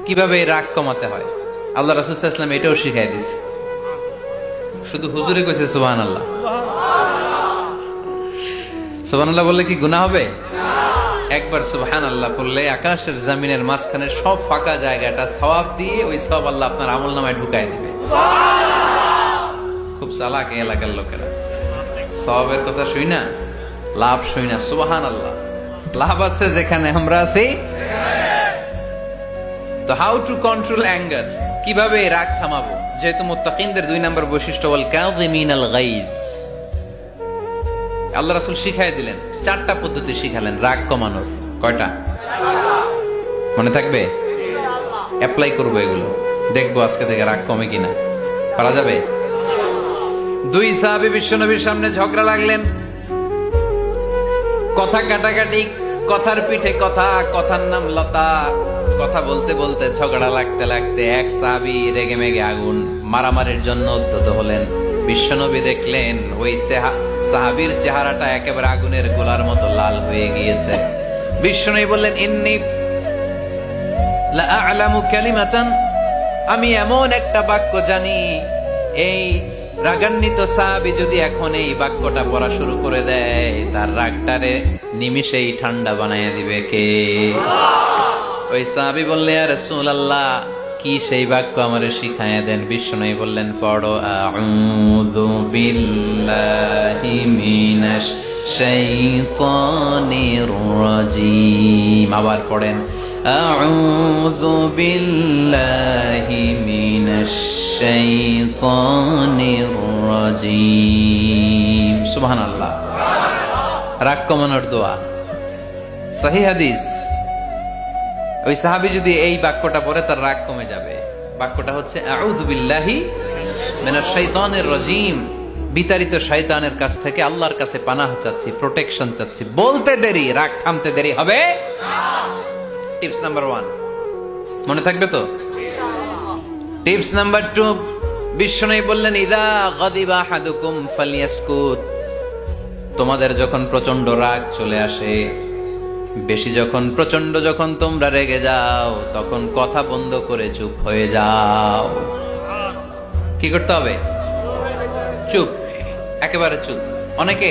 কিভাবে এই রাগ কমাতে হয় আল্লাহ রাসূল সাল্লাল্লাহু আলাইহি ওয়াসাল্লাম এটাও শিখাই দিয়েছে। শুধু হুজুরে কইছে সুবহানাল্লাহ। সুবহানাল্লাহ বললে কি গুনাহ হবে? একবার সুবহানাল্লাহ বললে আকাশের জমিনের মাঝখানে সব ফাঁকা জায়গাটা সওয়াব দিয়ে ওই সওয়াব আল্লাহ আপনার আমলনামায় ঢুকায় দিবে। খুব চালাক এই এলাকার লোকেরা, সওয়াবের কথা শুই না, লাভ শুই না। সুবহানাল্লাহ, লাভ আছে যেখানে আমরা আছি। তো হাউ টু কন্ট্রোল অ্যাঙ্গার, কিভাবে রাগ থামাবো? যেহেতু মুত্তাকিনদের 2 নম্বর বৈশিষ্ট্য ওয়াল কাযিমিনাল গায়জ, আল্লাহ রাসূল শিখাই দিলেন, 4টা পদ্ধতি শিখালেন রাগ কমানোর। কয়টা মনে থাকবে? অ্যাপ্লাই করবো এগুলো, দেখবো আজকে থেকে রাগ কমে কিনা। পারা যাবে? 2 সাহাবী বিশ্বনবীর সামনে ঝগড়া লাগলেন, কথা কাটাকাটি, কথার পিঠে কথা, কথার নাম লতা। কথা বলতে বলতে ঝগড়া লাগতে লাগতে এক সাহাবী রেগে মেগে আগুন, মারামারির জন্য উদ্যত হলেন। বিশ্বনবী দেখলেন ওই সাহাবীর চেহারাটা একেবারে আগুনের গোলার মতো লাল হয়ে গিয়েছে। বিশ্বনবী বললেন, ইন্নী লা আ'লামু কালিমাতান, আমি এমন একটা বাক্য জানি, এই রাগান্বিত সাহাবী যদি এখন এই বাক্যটা পড়া শুরু করে দেয়, তার রাগটারে নিমিষেই ঠান্ডা বানায় দিবে কে? ওই সাহাবী বললেন, ইয়া রাসূলুল্লাহ, কি সেই বাক্য আমারে শিখায়া দেন। বিশ্বনবী বললেন, পড়ো আউযু বিল্লাহি মিনাশ শাইতানির রাজীম। আবার পড়েন আউযু বিল্লাহি মিনাশ শাইতানির রাজীম। সুবহানাল্লাহ, রাগ কমানোর দোয়া, সহিহ হাদিস। ওই সাহাবী যদি এই বাক্যটা পড়ে তার রাগ কমে যাবে। বাক্যটা হচ্ছে আউযু বিল্লাহি মিনাশ শাইতানির রাজীম, বিতাড়িত শয়তানের কাছ থেকে আল্লাহর কাছে পানাহ চাচ্ছি, প্রোটেকশন চাচ্ছি। বলতে দেরি, রাগ থামতে দেরি হবে না। টিপস নাম্বার 1 মনে থাকবে তো? টিপস নাম্বার 2, বিশ্বনবী বললেন, ইযা গাদিবা আহাদুকুম ফালইয়াসকুত, তোমাদের যখন প্রচন্ড রাগ চলে আসে, বেশি যখন, প্রচন্ড যখন তোমরা রেগে যাও, তখন কথা বন্ধ করে চুপ হয়ে যাও। কি করতে হবে? চুপ, একেবারে চুপ। অনেকে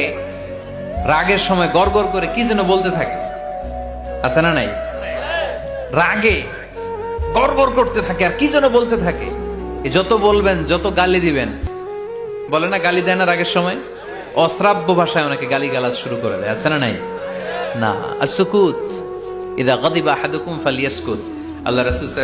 রাগের সময় গড়গড় করে কি যেন বলতে থাকে, আছে না নাই? রাগে গড়গড় করতে থাকে আর কি যেন বলতে থাকে। যত বলবেন, যত গালি দিবেন, বলে না গালি দেয় না রাগের সময়, অশ্রাব্য ভাষায় অনেকে গালি গালাজ শুরু করে দেয়, আছে না নাই? না, আসুকুত, ইযা গাদিবা আহাদুকুম ফালইয়াসকুত। আল্লাহ রাসূল সাল্লাল্লাহু আলাইহি